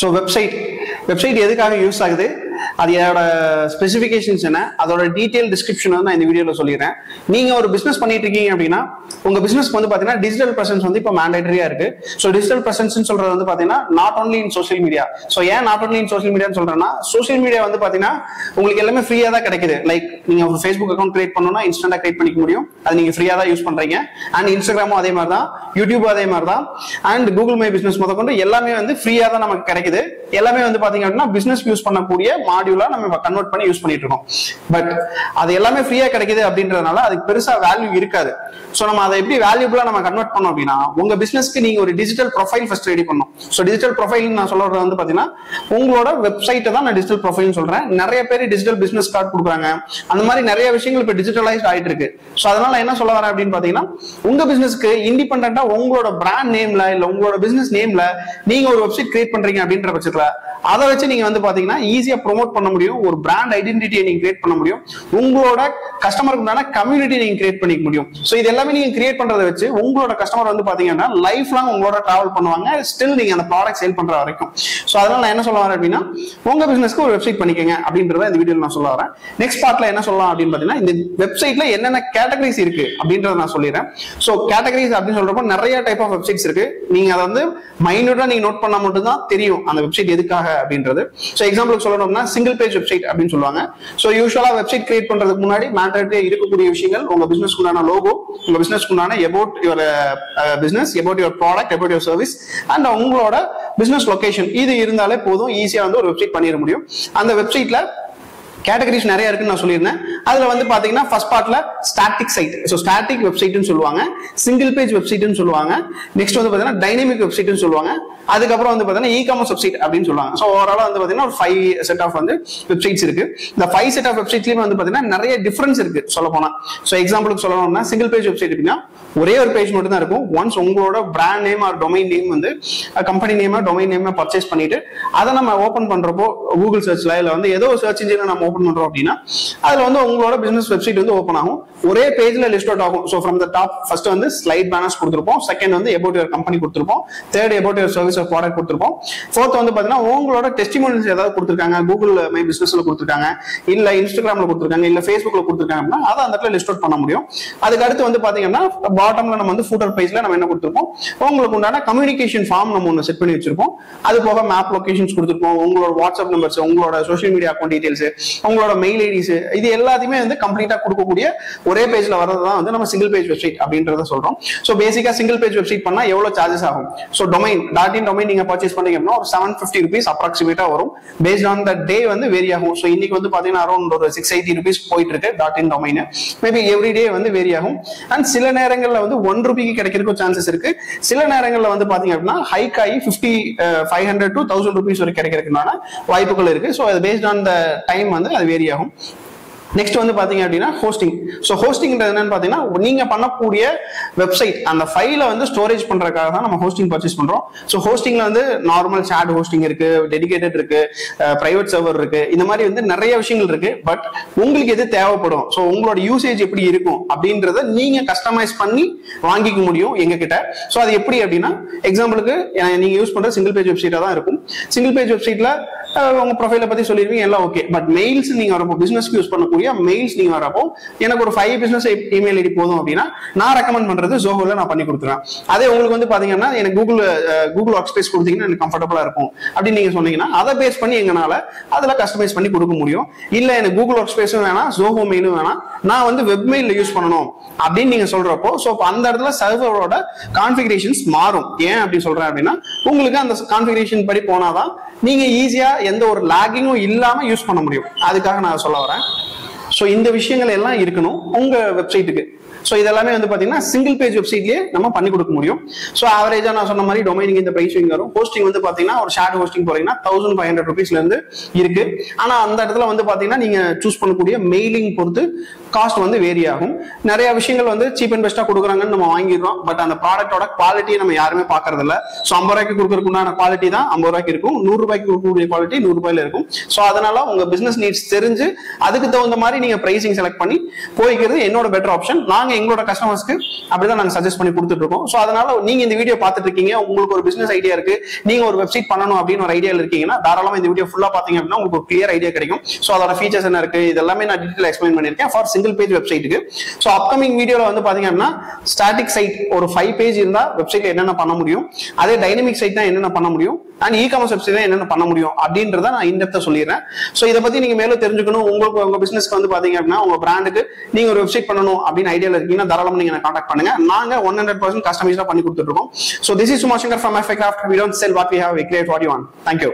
So website எதுக்காக use ஆகுது, அதோட ஸ்பெசிஃபிகேஷன்ஸ் என்ன, அதோட டீடைல் டிஸ்கிரிப்ஷன் வந்து நான் இந்த வீடியோவில் சொல்லிடுறேன். நீங்க ஒரு பிசினஸ் பண்ணிட்டு இருக்கீங்க அப்படின்னா உங்க பிசினஸ்க்கு வந்து பாத்தீங்கன்னா டிஜிட்டல் பிரசன்ஸ் வந்து இப்போ மேண்டேட்டரியா இருக்கு. ஸோ டிஜிட்டல் பிரசன்ஸ் சொல்றது வந்து பாத்தீங்கன்னா not only in social media. So ஏன் நாட் ஒன்லி இன் சோஷியல் மீடியான்னு சொல்றேன்னா, சோஷியல் மீடியா வந்து பாத்தீங்கன்னா உங்களுக்கு எல்லாமே ஃப்ரீயா தான் கிடைக்குது. லைக் நீங்க ஒரு ஃபேஸ்புக் அக்கௌண்ட் கிரியேட் பண்ணணும்னா இன்ஸ்டன்டா கிரியேட் பண்ணிக்க முடியும், அது நீங்க ஃப்ரீயா தான் யூஸ் பண்றீங்க. அண்ட் இன்ஸ்டாகிராமும் அதே மாதிரி தான், யூடியூப் அதே மாதிரி தான், அண்ட் கூகுள் மை பிசினஸ் முதற்கொண்டு எல்லாமே வந்து ஃப்ரீயா தான் நமக்கு கிடைக்குது. எல்லாமே வந்து பாத்தீங்க அப்படின்னா பிசினஸ் யூஸ் பண்ணக்கூடிய மாடியூலா நம்ம கன்வெர்ட் பண்ணி யூஸ் பண்ணிட்டு இருக்கோம். பட் அது எல்லாமே ஃப்ரீயா கிடைக்குது அப்படின்றதுனால அதுக்கு பெருசா வேல்யூ இருக்காது. சோ நம்ம அதை எப்படி வேல்யூபிளா நம்ம கன்வெர்ட் பண்ணோம் அப்படின்னா, உங்க பிசினஸ்க்கு நீங்க ஒரு டிஜிட்டல் ப்ரொஃபைல் ஃபர்ஸ்ட் ரெடி பண்ணணும். சோ டிஜிட்டல் ப்ரொஃபைல் நான் சொல்றது வந்து பாத்தீங்கன்னா உங்களோட வெப்சைட்டை தான் நான் டிஜிட்டல் ப்ரொஃபைல் சொல்றேன். நிறைய பேர் டிஜிட்டல் பிசினஸ் கார்டு கொடுக்குறாங்க, அந்த மாதிரி நிறைய விஷயங்கள் இப்ப டிஜிட்டலைஸ்ட் ஆயிட்டு இருக்கு. சோ அதனால என்ன சொல்ல வரேன் அப்படின்னு பாத்தீங்கன்னா, உங்க பிசினஸ்க்கு இண்டிபெண்டா உங்களோட பிராண்ட் நேம்ல இல்ல உங்களோட பிசினஸ் நேம்ல நீங்க ஒரு வெப்சைட் கிரியேட் பண்றீங்க அப்படின்ற பட்சத்துல அதை வச்சு நீங்க வந்து பாத்தீங்கன்னா ஈஸியா ப்ரொமோட் பண்ண முடியும். ஒரு பிராண்ட் ஐடென்டிட்டியை நீங்க கிரியேட் பண்ண முடியும். உங்களோட கஸ்டமருக்கு கம்யூனிட்டி நீங்க கிரியேட் பண்ணிக்க முடியும். சோ இது எல்லாமே நீங்க கிரியேட் பண்றதை வச்சு உங்களோட கஸ்டமர் வந்து பாத்தீங்கன்னா லைஃப் லாங் உங்களோட டிராவல் பண்ணுவாங்க, ஸ்டில் நீங்க அந்த ப்ராடக்ட் சேல் பண்ற வரைக்கும். சோ அதனால நான் என்ன சொல்ல வரேன் அப்படின்னா, உங்க பிசினஸ்க்கு ஒரு வெப்சைட் பண்ணிக்கங்க அப்படின்றத இந்த வீடியோல நான் சொல்ல வரேன். நெக்ஸ்ட் பார்ட்ல என்ன சொல்லலாம் அப்படின்னு பாத்தீங்கன்னா, இந்த வெப்சைட்ல என்னென்ன கேட்டகரிஸ் இருக்கு அப்படின்றத நான் சொல்லிடுறேன். சோ கேட்டகரிஸ் அப்படின்னு சொல்றப்போ நிறைய டைப் ஆஃப் வெப்சைட்ஸ் இருக்கு. நீங்க அதை வந்து மைனூட்டா நீங்க நோட் பண்ணா மட்டும் தான் தெரியும் அந்த வெப்சைட் எதுக்காக அப்படின்றது. சோ எக்ஸாம்பிளுக்கு சொல்லணும்னா சிங்கிள் பேஜ் வெப்சைட் அப்படின்னு சொல்லுவாங்க. சோ யூசுவலா வெப்சைட் கிரியேட் பண்றதுக்கு முன்னாடி மேண்டேட்டரியா இருக்கக்கூடிய விஷயங்கள் உங்க பிசினஸ் உண்டான லோகோ, உங்க பிசினஸ் உண்டான about your business, about your product, about your service and உங்களோட பிசினஸ் லொகேஷன், இது இருந்தாலே போதும், ஈஸியா வந்து ஒரு வெப்சைட் பண்ணிட முடியும். அந்த வெப்சைட்ல கேட்டகரிஸ் நிறைய இருக்குன்னு நான் சொல்லியிருந்தேன். அதுல வந்து பாத்தீங்கன்னா ஃபர்ஸ்ட் பார்ட்ல ஸ்டாட்டிக் சைட், சோ ஸ்டாட்டிக் வெப்சைட்னு சொல்லுவாங்க, சிங்கிள் பேஜ் வெப்சைட்னு சொல்லுவாங்க, நெக்ஸ்ட் வந்து பாத்தீங்கன்னா டைனமிக் வெப்சைட்னு சொல்லுவாங்க, அதுக்கப்புறம் வந்து பாத்தீங்கன்னா இ-காமர்ஸ் வெப்சைட் அப்படின்னு சொல்லுவாங்க. சோ ஓவராலா வந்து பாத்தீங்கன்னா ஒரு 5 செட் ஆஃப் வந்து வெப்சைட்ஸ் இருக்கு. இந்த 5 செட் ஆஃப் வெப்சைட்லயும் வந்து பாத்தீங்கன்னா நிறைய டிஃபரன்ஸ் இருக்கு சொல்ல போனா. சோ எக்ஸாம்பிளுக்கு சொல்லணும்னா சிங்கிள் பேஜ் வெப்சைட் அப்படின்னா ஒரே ஒரு பேஜ் மட்டும் தான் இருக்கும். ஒன்ஸ் உங்களோட brand name or domain name வந்து கம்பெனி நேமா டொமைன் நேமா பர்ச்சேஸ் பண்ணிட்டு அதை நம்ம ஓபன் பண்றப்போ கூகுள் சர்ச்ல இல்ல வந்து ஏதோ சர்ச் இன்ஜின்ல நம்ம ஓபன் பண்றோம் அப்படின்னா அதுல வந்து உங்களோட பிசினஸ் வெப்சைட் வந்து ஓபன் ஆகும். ஒரே பேஜ்ல லிஸ்ட் அவுட் ஆகும். So from the top first வந்து ஸ்லைட் பேனர்ஸ் கொடுத்திருப்போம், செகண்ட் வந்து அபவுட் யுவர் கம்பெனி கொடுத்திருப்போம், third about your service or product கொடுத்திருப்போம், ஃபோர்த் வந்து பாத்தீங்கன்னா உங்களோட டெஸ்டிமோனியல்ஸ் ஏதாவது கொடுத்திருக்காங்க, கூகுள் மை பிசினஸ்ல கொடுத்திருக்காங்க, இல்ல இன்ஸ்டாகிராம்ல கொடுத்திருக்காங்க, இல்ல ஃபேஸ்புக்ல கொடுத்திருக்காங்க அப்படின்னா அதை அந்த இடத்துல லிஸ்ட் அவுட் பண்ண முடியும். அதுக்கு அடுத்து வந்து பாத்தீங்கன்னா பாட்டம்ல நம்ம வந்து ஃபூட்டர் பேஜ்ல நம்ம என்ன கொடுத்திருப்போம், உங்களுக்கு உண்டான கம்யூனிகேஷன் ஃபார்ம் நம்ம ஒன்று செட் பண்ணி வச்சிருப்போம். அது போக மேப் லொகேஷன்ஸ் கொடுத்திருப்போம், உங்களோட வாட்ஸ்அப் நம்பர்ஸ், உங்களோட சோஷியல் மீடியா அக்கௌண்ட் டீடைல்ஸ், உங்களோட மெயில் ஐடிஸ், இது எல்லாத்தையுமே வந்து கம்ப்ளீட்டா கொடுக்கக்கூடிய ஒரே பேஜ்ல வரதுதான் வந்து நம்ம சிங்கிள் பேஜ் வெப்சைட் அப்படின்றத சொல்றோம். சோ பேசிக்கா சிங்கிள் பேஜ் வெப்சைட் பண்ணா எவ்வளவு சார்ஜஸ் ஆகும்? சோ டொமைன் .in டொமைன் நீங்க பர்ச்சேஸ் பண்ணீங்க அப்படின்னா ஒரு 750 rupees அப்ராக்சிமேட்டா வரும். பேஸ்ட் ஆன் த டே வந்து வேரி ஆகும். சோ இன்னைக்கு வந்து பாத்தீங்கன்னா அரௌண்ட் ஒரு 680 rupees போயிட்டு இருக்கு .in domain. Maybe every day வந்து வேரி ஆகும். அண்ட் சில நேரங்கள்ல வந்து 1 ரூபாய்க்கு கிடைக்கிறதுக்கு சான்சஸ் இருக்கு. சில நேரங்கள்ல வந்து பாத்தீங்க அப்படின்னா ஹைக் ஆகி 500 to 1000 rupees வரை கிடைக்கிறதுக்கான வாய்ப்புகள் இருக்கு. சோ அது பேஸ்ட் ஆன் த டைம் வந்து அது வேரி ஆகும். நெக்ஸ்ட் வந்து பாத்தீங்க அப்படின்னா ஹோஸ்டிங். ஸோ ஹோஸ்டிங்ன்றது என்னன்னு பாத்தீங்கன்னா நீங்க பண்ணக்கூடிய வெப்சைட் அந்த ஃபைலை வந்து ஸ்டோரேஜ் பண்றதுக்காக தான் நம்ம ஹோஸ்டிங் பர்ச்சேஸ் பண்றோம். ஸோ ஹோஸ்டிங்ல வந்து நார்மல் சாட் ஹோஸ்டிங் இருக்கு, டெடிகேட்டட் இருக்கு, பிரைவேட் சர்வர் இருக்கு, இந்த மாதிரி வந்து நிறைய விஷயங்கள் இருக்கு. பட் உங்களுக்கு எது தேவைப்படும், ஸோ உங்களோட யூசேஜ் எப்படி இருக்கும் அப்படின்றத நீங்க கஸ்டமைஸ் பண்ணி வாங்கிக்க முடியும் எங்க கிட்ட. ஸோ அது எப்படி அப்படின்னா எக்ஸாம்பிளுக்கு நீங்க யூஸ் பண்ற சிங்கிள் பேஜ் வெப்சைட்டா தான் இருக்கும். சிங்கிள் பேஜ் வெப்சைட்ல உங்க ப்ரொஃபைலை பத்தி சொல்லிருவீங்க, எல்லாம் ஓகே. பட் மெயில்ஸ் நீங்க வரப்போ பிசினஸ்க்கு யூஸ் பண்ணக்கூடிய மெயில்ஸ் நீங்க வரப்போ எனக்கு ஒரு 5 பிசினஸ் இமெயில் ஐடி போதும் அப்படின்னா நான் ரெக்கமெண்ட் பண்றது ஜோஹோல நான் பண்ணி கொடுத்துருவேன். அதே உங்களுக்கு வந்து பாத்தீங்கன்னா எனக்கு கூகுள் ஒர்க் ஸ்பேஸ் கொடுத்தீங்கன்னா எனக்கு கம்ஃபர்டபுளா இருக்கும் அப்படின்னு நீங்க சொன்னீங்கன்னா அதை பேஸ் பண்ணி எங்கனால அதுல கஸ்டமைஸ் பண்ணி கொடுக்க முடியும். இல்ல எனக்கு கூகுள் ஒர்க் ஸ்பேஸும் வேணாம், ஜோஹோ மெயிலும் வேணாம், நான் வந்து வெப் மெயில் யூஸ் பண்ணணும் அப்படின்னு நீங்க சொல்றப்போ சோ அந்த இடத்துல சர்வரோட கான்ஃபிகரேஷன்ஸ் மாறும். ஏன் அப்படி சொல்றேன் அப்படின்னா உங்களுக்கு அந்த கான்ஃபிகரேஷன் படி போனாதான் நீங்க ஈஸியா எந்த ஒரு லாகிங்கும் இல்லாம யூஸ் பண்ண முடியும். அதுக்காக நான் சொல்ல வரேன். சோ இந்த விஷயங்கள் எல்லாம் இருக்கணும் உங்க வெப்சைட்டுக்கு. சோ இதெல்லாமே வந்து பாத்தீங்கன்னா சிங்கிள் பேஜ் வெப்சைட்லயே நம்ம பண்ணி கொடுக்க முடியும். சோ ஆவரேஜா நான் சொன்ன மாதிரி டொமைனிங் இந்த பிரைஸ் வரும். ஹோஸ்டிங் வந்து பாத்தீங்கன்னா ஒரு ஷேர் ஹோஸ்டிங் போறீங்கன்னா 1500 rupeesல இருந்து இருக்கு. ஆனா அந்த இடத்துல வந்து பாத்தீங்கன்னா நீங்க சூஸ் பண்ணக்கூடிய மெயிலிங் பொறுத்து காஸ்ட் வந்து வேரி ஆகும். நிறைய விஷயங்கள் வந்து சீப் அண்ட் பெஸ்டா கொடுக்குறாங்கன்னு நம்ம வாங்கிடுறோம். பட் அந்த ப்ராடக்டோட குவாலிட்டியை நம்ம யாருமே பாக்குறது இல்ல. சோ 50 ரூபாய்க்கு கொடுக்கறதுக்குண்டான குவாலிட்டி தான் 50 ரூபாய்க்கு இருக்கும், 100 ரூபாய்க்கு கொடுக்கக்கூடிய குவாலிட்டி 100 ரூபாயில இருக்கும். சோ அதனால உங்க பிசினஸ் நீட்ஸ் தெரிஞ்சு அதுக்கு தகுந்த மாதிரி நீங்க பிரைசிங் செலக்ட் பண்ணி போய்க்கிறது என்னோட பெட்டர் ஆப்ஷன். நாங்க எங்களோட கஸ்டமர்ஸ்க்கு அப்படிதான் நாங்க சஜஸ்ட் பண்ணி கொடுத்துட்டு இருக்கோம். ஸோ அதனால நீங்க இந்த வீடியோ பார்த்துட்டு இருக்கீங்க, உங்களுக்கு ஒரு பிசினஸ் ஐடியா இருக்கு, நீங்க ஒரு வெப்சைட் பண்ணணும் அப்படின்னு ஒரு ஐடியா இருக்கீங்கன்னா தாராளமா இந்த வீடியோ ஃபுல்லா பாத்தீங்க அப்படின்னா உங்களுக்கு ஒரு கிளியர் ஐடியா கிடைக்கும். ஸோ அதோட ஃபீச்சர்ஸ் என்ன இருக்கு இதெல்லாமே நான் டீடைல் எக்ஸ்பிளைன் பண்ணிருக்கேன் ஃபார் சிங்கிள் பேஜ் வெப்சைட்டுக்கு. ஸோ அப்கமிங் வீடியோல வந்து பாத்தீங்க அப்படின்னா ஸ்டாட்டிக் சைட் ஒரு 5 பேஜ் இருந்தா வெப்சைட்ல என்னென்ன பண்ண முடியும், அதே டைனமிக் சைட் தான் என்னென்ன பண்ண முடியும், அண்ட் இ-காமர்ஸ் வெப்சைட் என்னென்ன பண்ண முடியும் அப்படின்றத நான் இன்டெப்தா சொல்லிடுறேன். ஸோ இதை பத்தி நீங்க மேலும் தெரிஞ்சுக்கணும், உங்களுக்கு உங்க பிசினஸ்க்கு வந்து பாத்தீங்க அப்படின்னா உங்க பிராண்டுக்கு நீங்க ஒரு வெப்சைட் பண்ணணும் அப்படின்னு ஐடியால இருக்கீங்கன்னா தாராளமா நீங்க கான்டாக்ட் பண்ணுங்க. நாங்க 100% கஸ்டமைஸ்டா பண்ணி கொடுத்துட்டு இருக்கோம். So this is Sumashankar from FICraft. We don't sell what we have, we create what you want. Thank you.